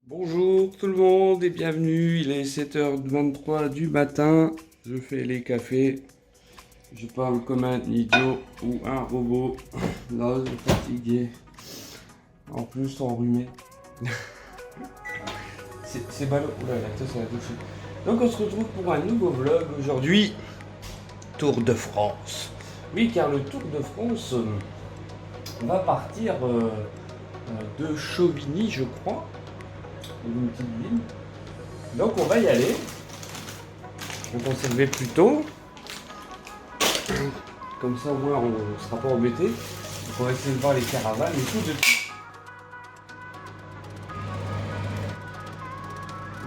Bonjour tout le monde et bienvenue, il est 7h23 du matin, je fais les cafés, je parle comme un idiot ou un robot, là je suis fatigué, en plus enrhumé, c'est ballot, oula la tasse à la touche. Donc on se retrouve pour un nouveau vlog aujourd'hui, Tour de France. Oui car le Tour de France va partir de Chauvigny je crois. Une petite ville. Donc on va y aller. Donc on s'est levé plus tôt. Comme ça au moins on ne sera pas embêté. Donc on va essayer de voir les caravanes et tout de suite.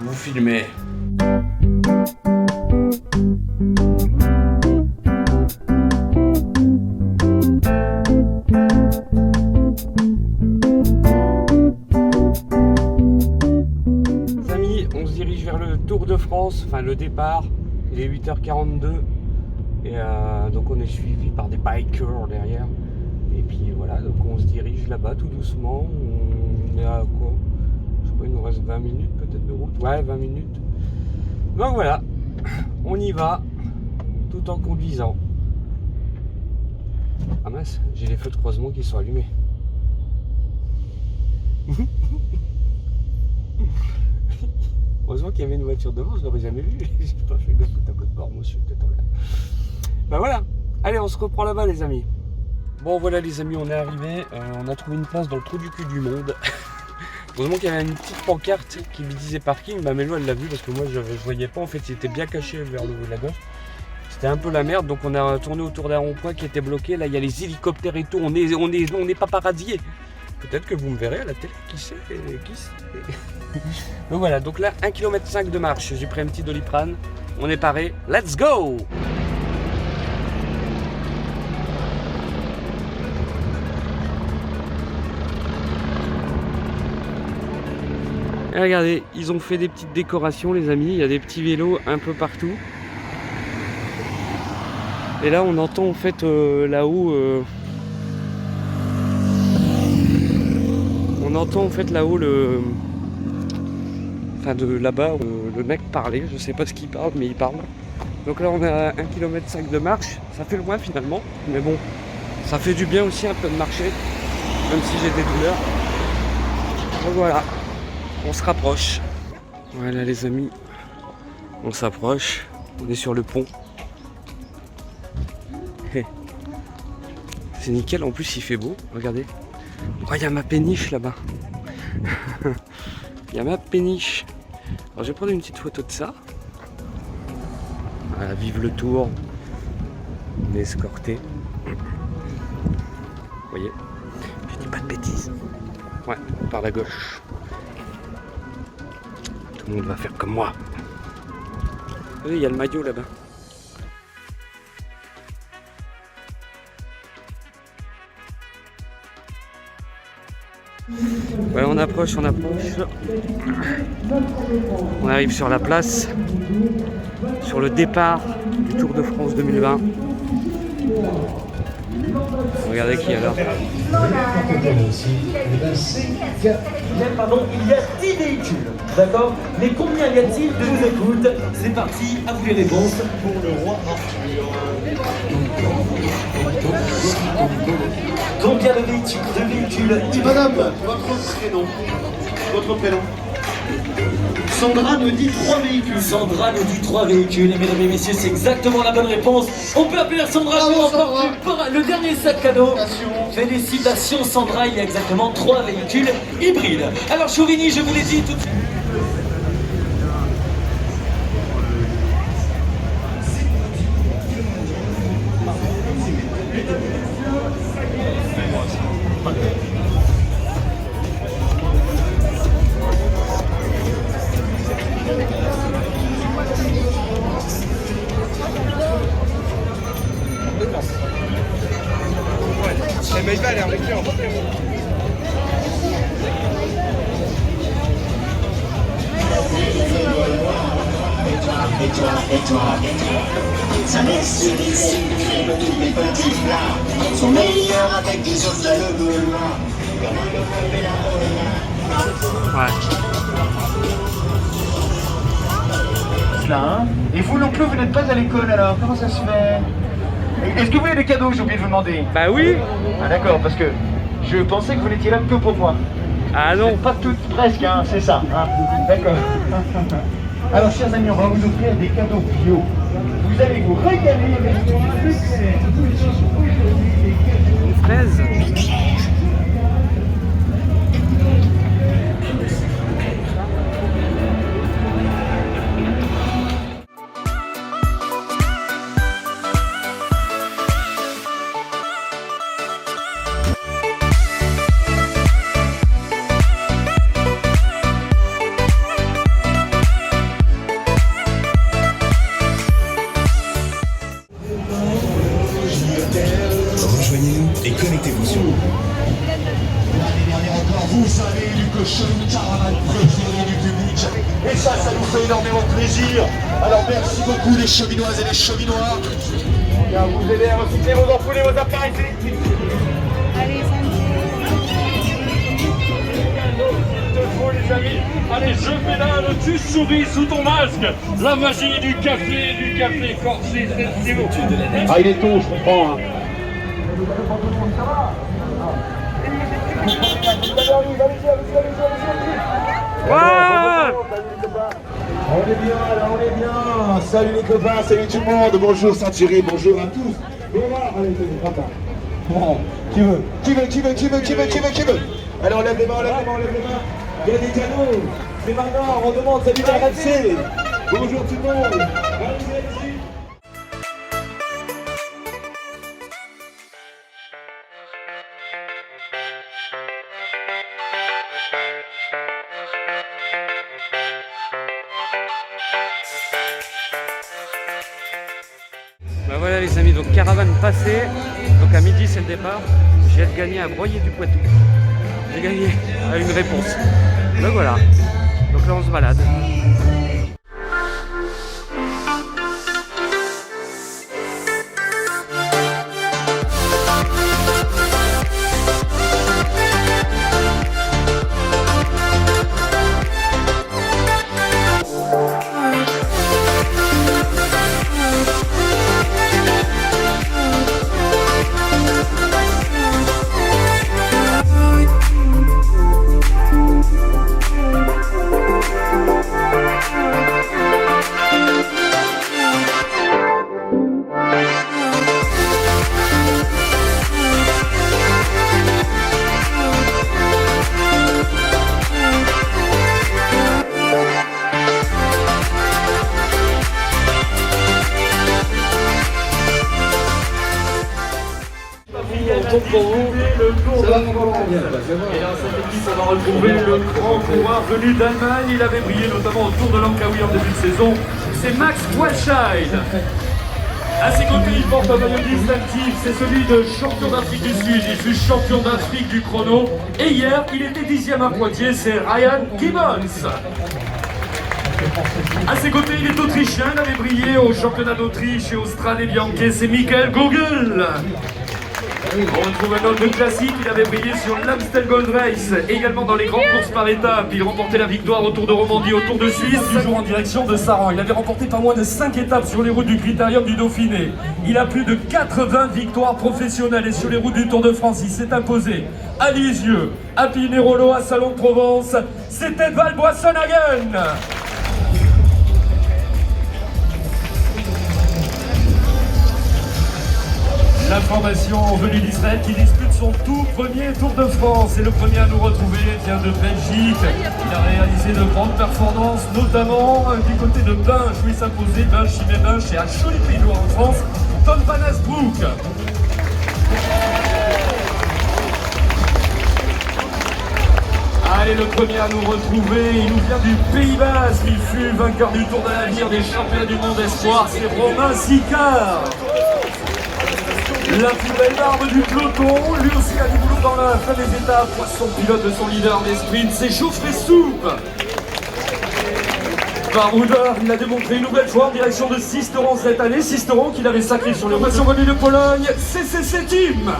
Vous filmez. Tour de France, enfin le départ, il est 8h42 et donc on est suivi par des bikers derrière et puis voilà, donc on se dirige là-bas tout doucement. On est à quoi, je sais pas, il nous reste 20 minutes peut-être de route, ouais 20 minutes, donc voilà, on y va tout en conduisant. Ah mince, j'ai les feux de croisement qui sont allumés. Heureusement qu'il y avait une voiture devant, je l'aurais jamais vue. J'ai pas fait gaffe au tableau de bord, moi je suis peut-être en l'air. Ben voilà, allez on se reprend là-bas les amis. Bon voilà les amis, on est arrivé, on a trouvé une place dans le trou du cul du monde. Heureusement qu'il y avait une petite pancarte qui me disait parking, ma Mélo elle l'a vu parce que moi je voyais pas, en fait il était bien caché vers la gauche. C'était un peu la merde, donc on a tourné autour d'un rond-point qui était bloqué, là il y a les hélicoptères et tout, on est paparazzier. Peut-être que vous me verrez à la télé, qui sait. Donc voilà, donc là 1,5 km de marche, j'ai pris un petit Doliprane, on est paré, let's go! Et regardez, ils ont fait des petites décorations les amis, il y a des petits vélos un peu partout. Et là on entend en fait là-haut... On entend en fait là-haut le... Enfin de là-bas, le mec parlait, je sais pas ce qu'il parle, mais il parle. Donc là on est à 1,5 km de marche, ça fait loin finalement, mais bon, ça fait du bien aussi un peu de marcher, même si j'ai des douleurs. Donc voilà, on se rapproche. Voilà les amis, on s'approche, on est sur le pont. C'est nickel, en plus il fait beau, regardez. Oh, il y a ma péniche là-bas. Il y a ma péniche. Alors je vais prendre une petite photo de ça. Voilà, vive le tour. On est escorté. Vous voyez, je dis pas de bêtises. Ouais, par la gauche. Tout le monde va faire comme moi. Oui, il y a le maillot là-bas. Ouais, on approche, on approche. On arrive sur la place, sur le départ du Tour de France 2020. Regardez qui est là. Pardon, il y a 10 véhicules, d'accord? Mais combien y a-t-il de vous écoute? C'est parti, à vous les réponses pour le roi Arthur. Combien de véhicules? Madame, votre prénom. Sandra nous dit 3 véhicules. Sandra nous dit 3 véhicules, et mesdames et messieurs, c'est exactement la bonne réponse. On peut appeler Sandra pour remporter le dernier sac cadeau. Félicitations Sandra, il y a exactement 3 véhicules hybrides. Alors Chauvigny, je vous l'ai dit tout de suite. Mais il va aller avec lui en fait. Ça laisse ici, crème tous les petits plats sont meilleurs avec des os de le beurre. Ouais. là, hein. Et vous non plus, vous n'êtes pas à l'école alors, comment ça se fait? Est-ce que vous avez des cadeaux, j'ai oublié de vous demander? Bah oui. Ah d'accord, parce que je pensais que vous n'étiez là que pour moi. Ah non. Pas toutes, presque, hein, c'est ça. Hein. D'accord. Alors, chers amis, on va vous offrir des cadeaux bio. Vous allez vous régaler avec moi, Leclerc. Tous les choses aujourd'hui, des cadeaux. Une fraise. Rejoignez-nous et connectez-vous sur nous. L'année dernière encore, vous avez élu Cochon une caravane préférée du public. Et ça nous fait énormément plaisir. Alors merci beaucoup les cheminoises et les cheminois. Bien, vous allez recycler vos ampoules et vos appareils électriques. Allez, Sandy. Les amis, allez, je pédale, tu souris sous ton masque. La magie du café corsé, c'est vous. Ah, il est tôt, je comprends. Hein. Ouais. On est bien, là, on est bien. Salut les copains, salut tout le monde. Bonjour Saint-Thierry, bonjour à tous. Bonjour, allez, papa. Bon, qui veut? Alors, lève les mains. Il y a des cadeaux. C'est maintenant, on demande, salut RMC. Bonjour tout le monde. Allez-y. Bah voilà les amis, donc caravane passée. Donc à midi c'est le départ. J'ai gagné à Broyer du Poitou. J'ai gagné à une réponse. Donc voilà. Donc là on se balade. Et dans cette équipe, on va retrouver le grand coureur venu d'Allemagne. Il avait brillé notamment au Tour de Langkawi en début de saison. C'est Max Walscheid. À ses côtés, il porte un maillot distinctif. C'est celui de champion d'Afrique du Sud. Il fut champion d'Afrique du chrono. Et hier, il était 10e à Poitiers. C'est Ryan Gibbons. À ses côtés, il est autrichien. Il avait brillé au championnat d'Autriche et au Strade Bianche. C'est Michael Gogel. On retrouve un autre classique, il avait brillé sur l'Amstel Gold Race, également dans les grandes courses par étapes. Il remportait la victoire au Tour de Romandie, au Tour de Suisse, toujours en direction de Saran. Il avait remporté pas moins de 5 étapes sur les routes du Critérium du Dauphiné. Il a plus de 80 victoires professionnelles et sur les routes du Tour de France, il s'est imposé à Lisieux, à Pinerolo, à Salon de Provence. C'était Val Boissonhagen. La formation venue d'Israël qui dispute son tout premier Tour de France. Et le premier à nous retrouver vient de Belgique. Il a réalisé de grandes performances, notamment du côté de Binche, où il s'imposait Binche, Chimay-Binche et à Choly-Pays-de-Loire en France, Tom Van Asbroek. Allez, le premier à nous retrouver, il nous vient du Pays Basque. Il fut vainqueur du Tour de l'avenir des championnats du monde espoir, c'est Romain Sicard. La plus belle barbe du peloton, lui aussi a du boulot dans la fin des étapes. Son pilote de son leader des sprints, c'est Geoffrey Soupe. Baroudeur, il a démontré une nouvelle fois en direction de Sisteron cette année. Sisteron qu'il avait sacré sur le poisson venu de Pologne, CCC Team.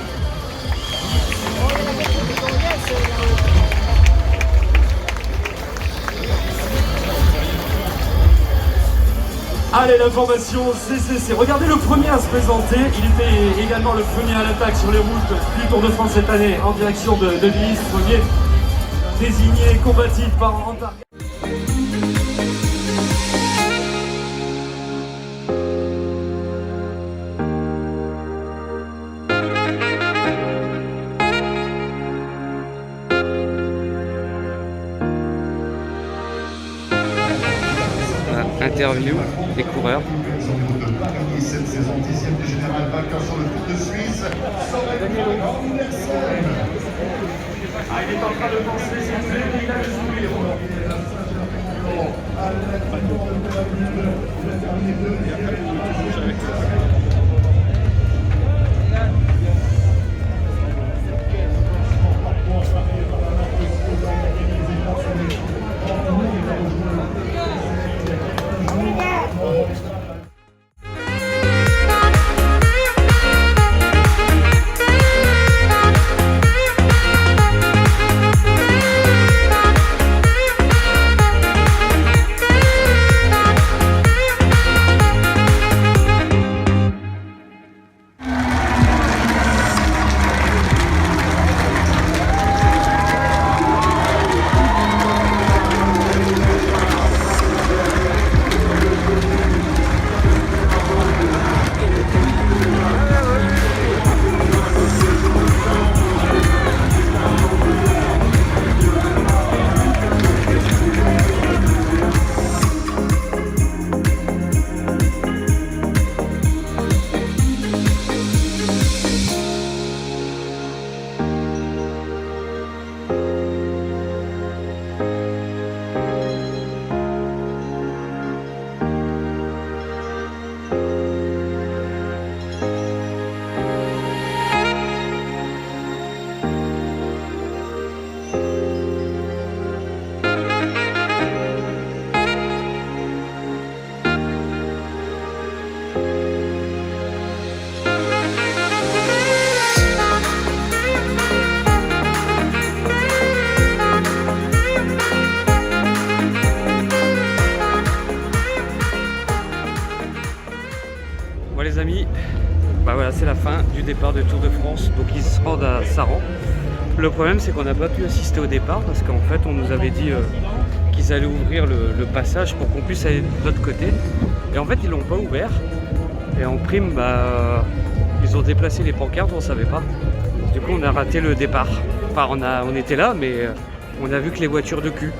Allez, la formation CCC. Regardez le premier à se présenter. Il était également le premier à l'attaque sur les routes du Tour de France cette année en direction de Nice. Premier désigné combatif par Antar. Interview des coureurs. Cette saison, 10e du général vainqueur sur le Tour de Suisse. Ah, il est en train de penser ses clés, il a le sourire. Bon les amis, bah voilà, c'est la fin du départ de Tour de France, donc ils se rendent à Saran. Le problème c'est qu'on n'a pas pu assister au départ parce qu'en fait on nous avait dit qu'ils allaient ouvrir le passage pour qu'on puisse aller de l'autre côté, et en fait ils l'ont pas ouvert, et en prime bah ils ont déplacé les pancartes, on savait pas, du coup on a raté le départ. Enfin on était là mais on a vu que les voitures de cul.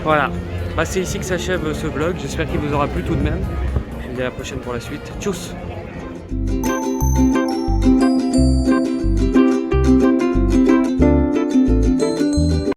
Voilà, bah, c'est ici que s'achève ce vlog, j'espère qu'il vous aura plu tout de même. Je vous dis à la prochaine pour la suite. Tchuss!